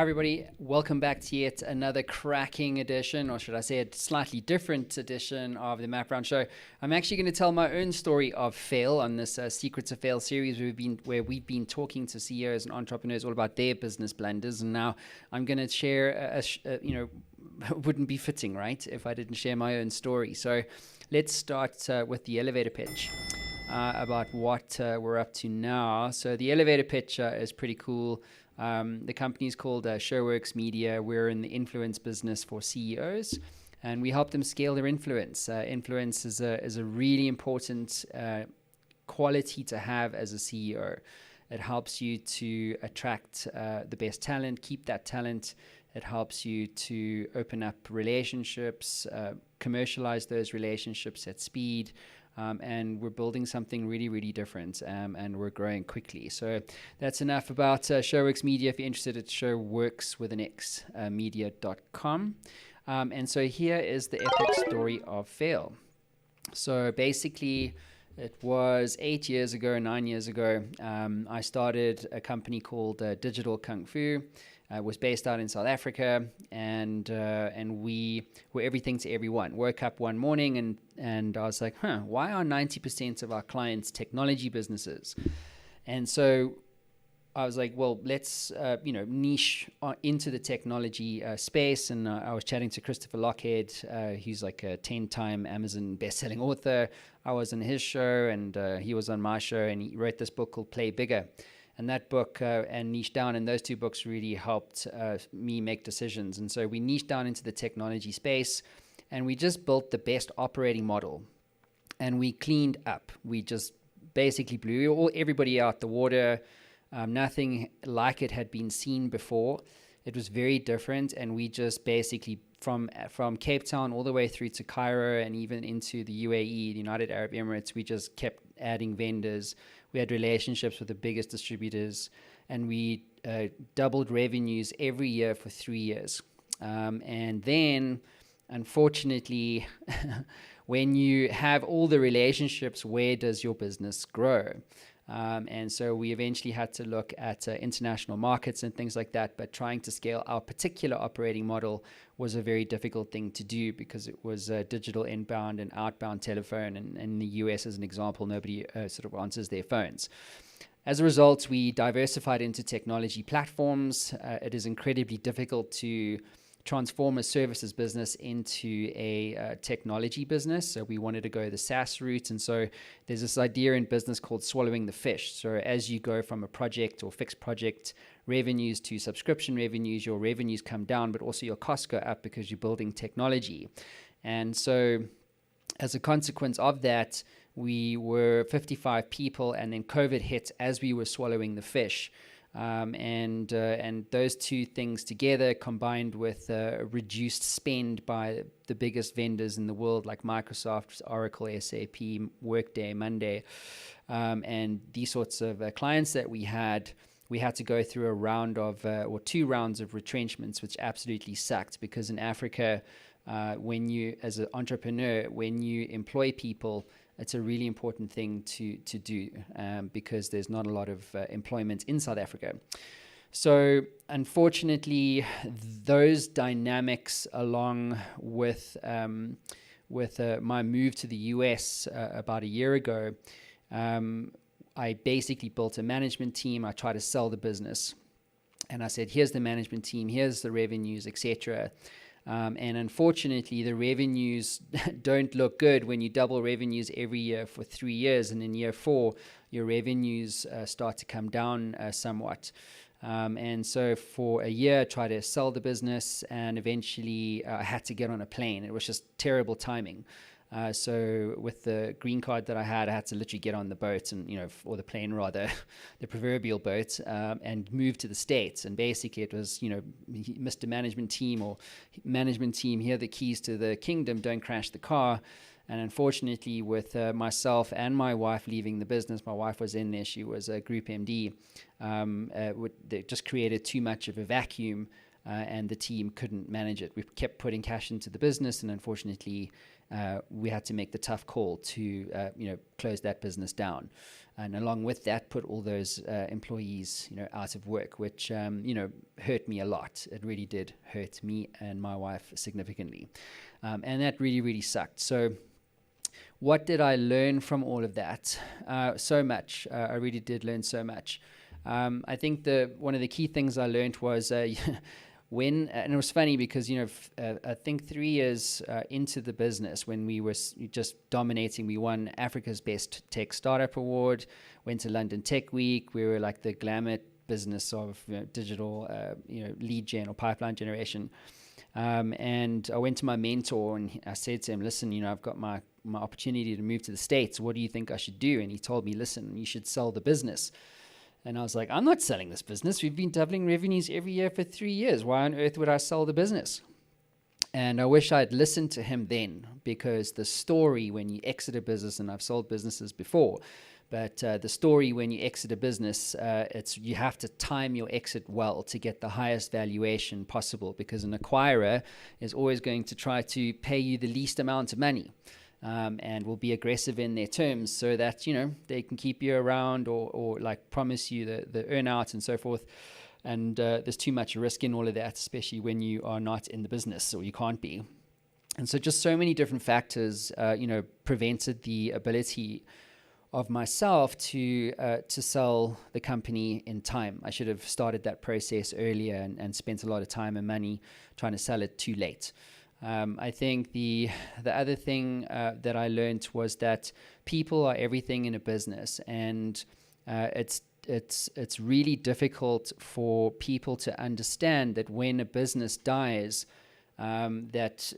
Hi, everybody. Welcome back to yet another cracking edition, or should I say a slightly different edition of the Matt Brown Show. I'm actually going to tell my own story of fail on this Secrets of Fail series where we've been talking to CEOs and entrepreneurs all about their business blunders. And now I'm going to share, wouldn't be fitting, right, if I didn't share my own story. So let's start with the elevator pitch. About what we're up to now. So the elevator pitch is pretty cool. The company is called SureWorks Media. We're in the influence business for CEOs, and we help them scale their influence. Influence is a really important quality to have as a CEO. It helps you to attract the best talent, keep that talent. It helps you to open up relationships, commercialize those relationships at speed. And we're building something really, really different, and we're growing quickly. So that's enough about SureWorks Media. If you're interested, it's SureWorks with an X, media.com. And so here is the epic story of fail. So basically, it was 9 years ago, I started a company called Digital Kung Fu. Was based out in South Africa, and we were everything to everyone. Woke up one morning and I was like, why are 90% of our clients technology businesses? And so I was like, well, let's niche into the technology space. And I was chatting to Christopher Lochhead. He's like a 10-time Amazon best-selling author. I was on his show, and he was on my show, and he wrote this book called Play Bigger. And that book and Niche Down, and those two books really helped me make decisions. And so we niched down into the technology space, and we just built the best operating model. And we cleaned up. We just basically blew everybody out the water. Nothing like it had been seen before. It was very different, and we just basically from Cape Town all the way through to Cairo and even into the UAE, the United Arab Emirates, we just kept adding vendors. We had relationships with the biggest distributors, and we doubled revenues every year for 3 years. And then, unfortunately, when you have all the relationships, where does your business grow? And so we eventually had to look at international markets and things like that, but trying to scale our particular operating model was a very difficult thing to do because it was digital inbound and outbound telephone. And in the US, as an example, nobody sort of answers their phones. As a result, we diversified into technology platforms. It is incredibly difficult to transform a services business into a technology business. So we wanted to go the SaaS route. And so there's this idea in business called swallowing the fish. So as you go from a project or fixed project revenues to subscription revenues, your revenues come down, but also your costs go up because you're building technology. And so as a consequence of that, we were 55 people, and then COVID hit as we were swallowing the fish. And those two things together, combined with reduced spend by the biggest vendors in the world like Microsoft, Oracle, SAP, Workday, Monday, and these sorts of clients that we had to go through a round of or 2 rounds of retrenchments, which absolutely sucked because in Africa, when you, as an entrepreneur, when you employ people, it's a really important thing to do because there's not a lot of employment in South Africa. So unfortunately, those dynamics, along with my move to the US about a year ago, I basically built a management team. I tried to sell the business, and I said, here's the management team, here's the revenues, etc. And unfortunately, the revenues don't look good when you double revenues every year for 3 years. And in year 4, your revenues start to come down somewhat. And so for a year, I tried to sell the business, and eventually I had to get on a plane. It was just terrible timing. So with the green card that I had to literally get on the boat or the plane rather, the proverbial boat, and move to the States. And basically it was, Mr. Management Team or management team, here are the keys to the kingdom, don't crash the car. And unfortunately, with myself and my wife leaving the business, my wife was in there, she was a group MD, they just created too much of a vacuum, and the team couldn't manage it. We kept putting cash into the business, and unfortunately, we had to make the tough call to close that business down. and along with that, put all those employees, out of work, which hurt me a lot. It really did hurt me and my wife significantly, and that really, really sucked. So, what did I learn from all of that? So much. I really did learn so much. I think one of the key things I learned was and it was funny because, I think 3 years into the business, when we were just dominating, we won Africa's Best Tech Startup Award, went to London Tech Week. We were like the glamour business of digital, lead gen or pipeline generation. And I went to my mentor and I said to him, listen, I've got my opportunity to move to the States. What do you think I should do? And he told me, listen, you should sell the business. And I was like, I'm not selling this business. We've been doubling revenues every year for 3 years. Why on earth would I sell the business? And I wish I'd listened to him then, because the story when you exit a business, and I've sold businesses before, but the story when you exit a business, you have to time your exit well to get the highest valuation possible, because an acquirer is always going to try to pay you the least amount of money. And will be aggressive in their terms so that, they can keep you around or like promise you the earn out and so forth. And there's too much risk in all of that, especially when you are not in the business or you can't be. And so just so many different factors, prevented the ability of myself to sell the company in time. I should have started that process earlier and spent a lot of time and money trying to sell it too late. I think the other thing that I learned was that people are everything in a business, and it's really difficult for people to understand that when a business dies, that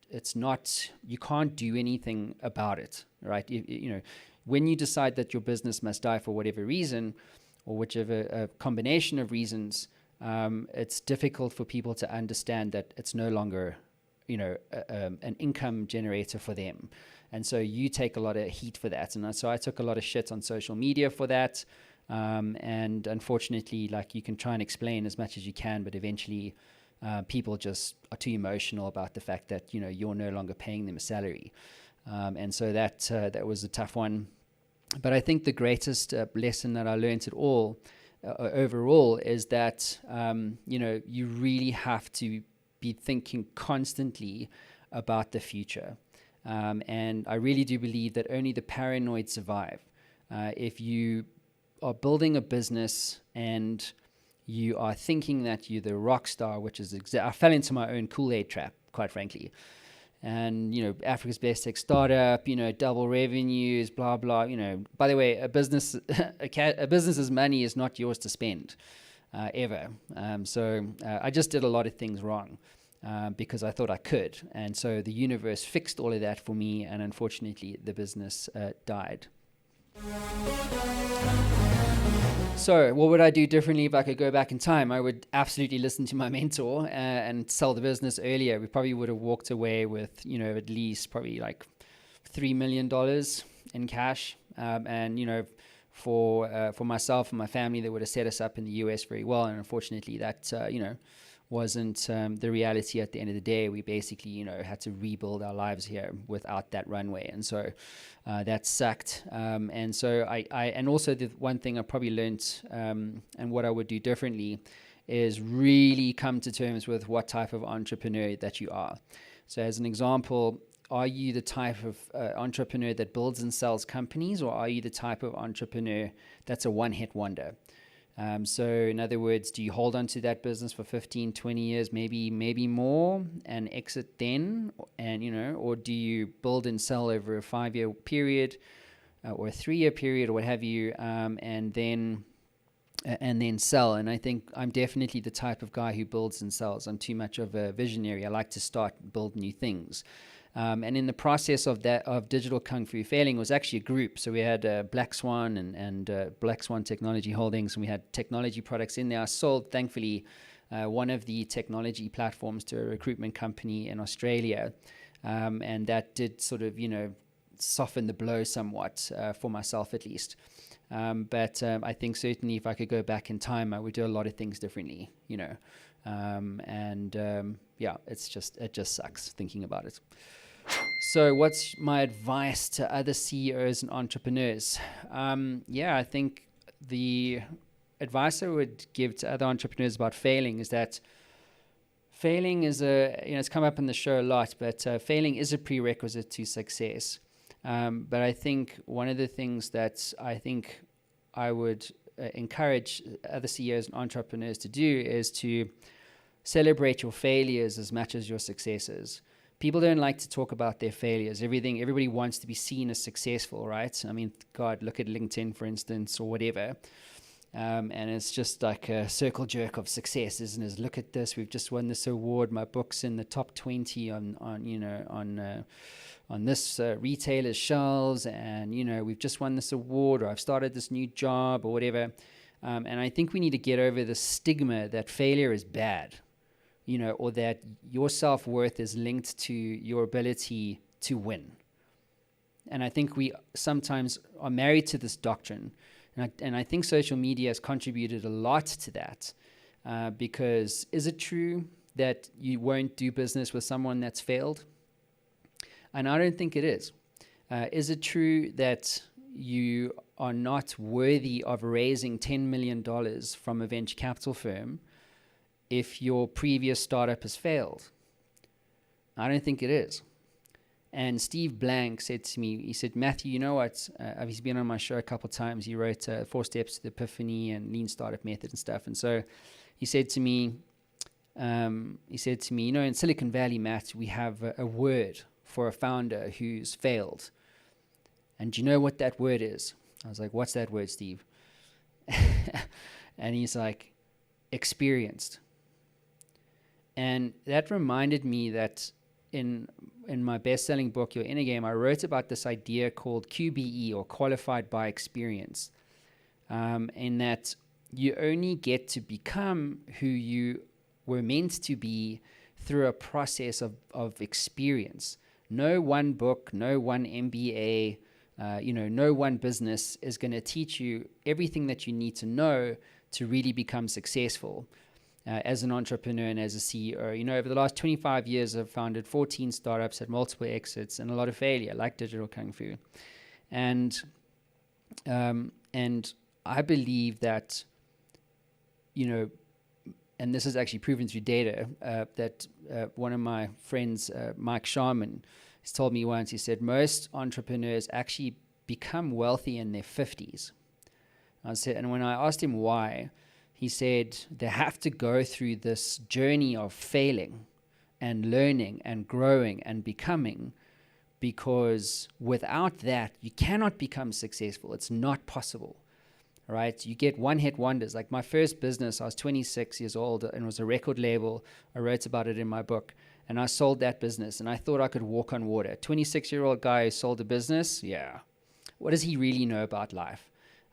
it's not, you can't do anything about it, right? When you decide that your business must die for whatever reason, or whichever combination of reasons. It's difficult for people to understand that it's no longer, an income generator for them. And so you take a lot of heat for that. And so I took a lot of shit on social media for that. And unfortunately, like, you can try and explain as much as you can, but eventually people just are too emotional about the fact that, you're no longer paying them a salary. And so that was a tough one. But I think the greatest lesson that I learned at all overall is that you really have to be thinking constantly about the future, and I really do believe that only the paranoid survive. If you are building a business and you are thinking that you're the rock star, which is I fell into my own Kool-Aid trap, quite frankly. And, Africa's Best Tech Startup, double revenues, blah, blah, By the way, a business's money is not yours to spend, ever. So I just did a lot of things wrong because I thought I could. And so the universe fixed all of that for me. And unfortunately, the business died. So what would I do differently if I could go back in time? I would absolutely listen to my mentor and sell the business earlier. We probably would have walked away with, at least probably like $3 million in cash. And, for myself and my family, that would have set us up in the US very well. And unfortunately that, wasn't the reality at the end of the day. We basically, had to rebuild our lives here without that runway. And so that sucked. And so and also the one thing I probably learned and what I would do differently is really come to terms with what type of entrepreneur that you are. So as an example, are you the type of entrepreneur that builds and sells companies, or are you the type of entrepreneur that's a one-hit wonder? So in other words, do you hold on to that business for 15, 20 years, maybe more, and exit then? And, or do you build and sell over a 5-year period or a 3-year period or what have you, and then sell? And I think I'm definitely the type of guy who builds and sells. I'm too much of a visionary. I like to start and build new things. And in the process of Digital Kung Fu failing was actually a group. So we had Black Swan and Black Swan Technology Holdings, and we had technology products in there. I sold, thankfully, one of the technology platforms to a recruitment company in Australia. And that did sort of, soften the blow somewhat for myself at least. But I think certainly if I could go back in time, I would do a lot of things differently, Yeah, it just sucks thinking about it. So, what's my advice to other CEOs and entrepreneurs? I think the advice I would give to other entrepreneurs about failing is that failing is it's come up in the show a lot, but failing is a prerequisite to success. But I think one of the things that I think I would encourage other CEOs and entrepreneurs to do is to celebrate your failures as much as your successes. People don't like to talk about their failures. Everybody wants to be seen as successful, right? I mean, God, look at LinkedIn, for instance, or whatever. And it's just like a circle jerk of success, isn't it? Look at this, we've just won this award. My book's in the top 20 on this retailer's shelves, and we've just won this award, or I've started this new job, or whatever. And I think we need to get over the stigma that failure is bad, or that your self-worth is linked to your ability to win. And I think we sometimes are married to this doctrine. And I think social media has contributed a lot to that, because is it true that you won't do business with someone that's failed? And I don't think it is. Is it true that you are not worthy of raising $10 million from a venture capital firm if your previous startup has failed? I don't think it is. And Steve Blank said to me, he said, Matthew, you know what? He's been on my show a couple of times. He wrote 4 Steps to the Epiphany and Lean Startup Method and stuff. And so he said to me, in Silicon Valley, Matt, we have a word for a founder who's failed. And do you know what that word is? I was like, what's that word, Steve? And he's like, experienced. And that reminded me that in my best-selling book, Your Inner Game, I wrote about this idea called QBE, or qualified by experience, in that you only get to become who you were meant to be through a process of experience. No one book, no one MBA, no one business is going to teach you everything that you need to know to really become successful. As an entrepreneur and as a CEO. Over the last 25 years, I've founded 14 startups, had multiple exits, and a lot of failure, like Digital Kung Fu. And I believe that, and this is actually proven through data, that one of my friends, Mike Sharman, has told me once, he said, most entrepreneurs actually become wealthy in their 50s. And when I asked him why, he said they have to go through this journey of failing and learning and growing and becoming, because without that, you cannot become successful. It's not possible, right? You get one-hit wonders. Like my first business, I was 26 years old, and it was a record label. I wrote about it in my book, and I sold that business, and I thought I could walk on water. 26-year-old guy who sold a business, yeah. What does he really know about life?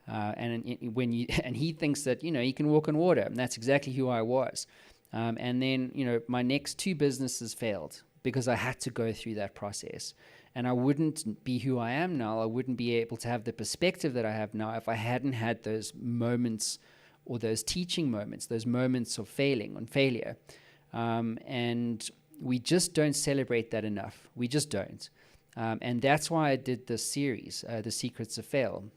And he thinks that he can walk on water, and that's exactly who I was. And then my next 2 businesses failed because I had to go through that process, and I wouldn't be who I am now. I wouldn't be able to have the perspective that I have now if I hadn't had those moments, or those teaching moments, those moments of failure. And we just don't celebrate that enough. We just don't. And that's why I did this series, The Secrets of Fail.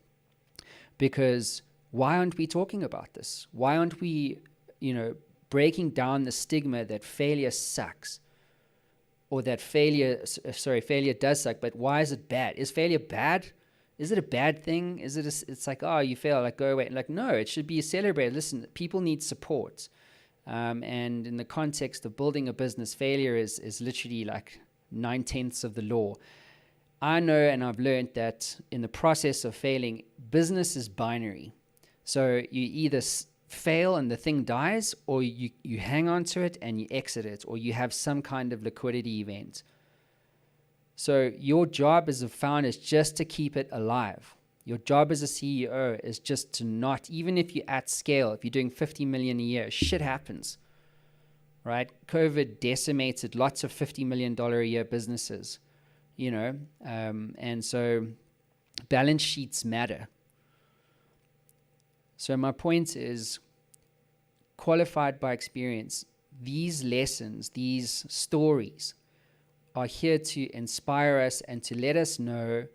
Because why aren't we talking about this? Why aren't we, breaking down the stigma that failure sucks, or that failure does suck, but why is it bad? Is failure bad? Is it a bad thing? It's like, oh, you fail, like go away. Like, no, it should be celebrated. Listen, people need support. And in the context of building a business, failure is literally like 9/10 of the law. I know, and I've learned that in the process of failing, business is binary. So you either fail and the thing dies, or you hang on to it and you exit it, or you have some kind of liquidity event. So your job as a founder is just to keep it alive. Your job as a CEO is just to not, even if you're at scale, if you're doing 50 million a year, shit happens, right? COVID decimated lots of $50 million a year businesses, and so balance sheets matter. So my point is, qualified by experience, these lessons, these stories are here to inspire us and to let us know,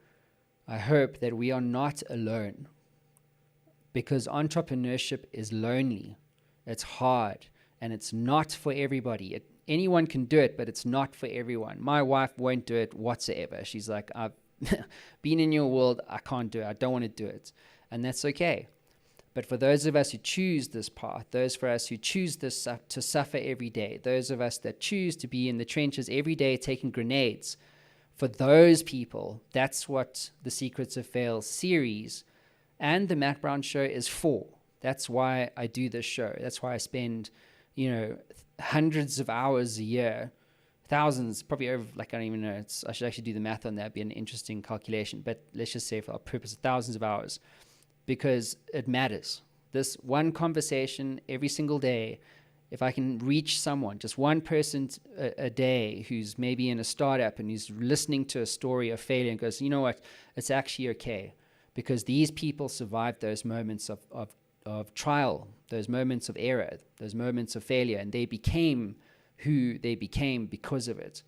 I hope, that we are not alone. Because entrepreneurship is lonely, it's hard, and it's not for everybody. Anyone can do it, but it's not for everyone. My wife won't do it whatsoever. She's like, I've been in your world, I can't do it, I don't want to do it. And that's okay. But for those of us who choose this path, those for us who choose this to suffer every day, those of us that choose to be in the trenches every day taking grenades, for those people, that's what the Secrets of Fail series and the Matt Brown Show is for. That's why I do this show. That's why I spend, hundreds of hours a year, thousands, probably over, I don't even know. I should actually do the math on that. It'd be an interesting calculation. But let's just say for our purpose, thousands of hours, because it matters. This one conversation every single day, if I can reach someone, just one person a day who's maybe in a startup and who's listening to a story of failure and goes, you know what, it's actually okay. Because these people survived those moments of trial, those moments of error, those moments of failure, and they became who they became because of it.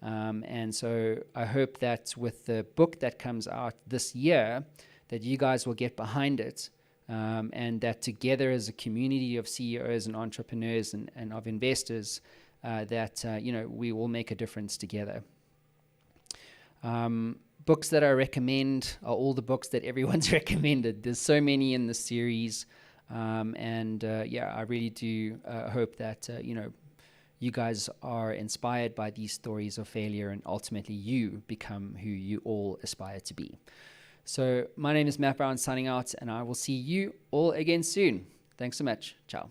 And so I hope that with the book that comes out this year, that you guys will get behind it, and that together as a community of CEOs and entrepreneurs and of investors, we will make a difference together. Books that I recommend are all the books that everyone's recommended. There's so many in the series. I really do hope that, you guys are inspired by these stories of failure and ultimately you become who you all aspire to be. So my name is Matt Brown signing out, and I will see you all again soon. Thanks so much. Ciao.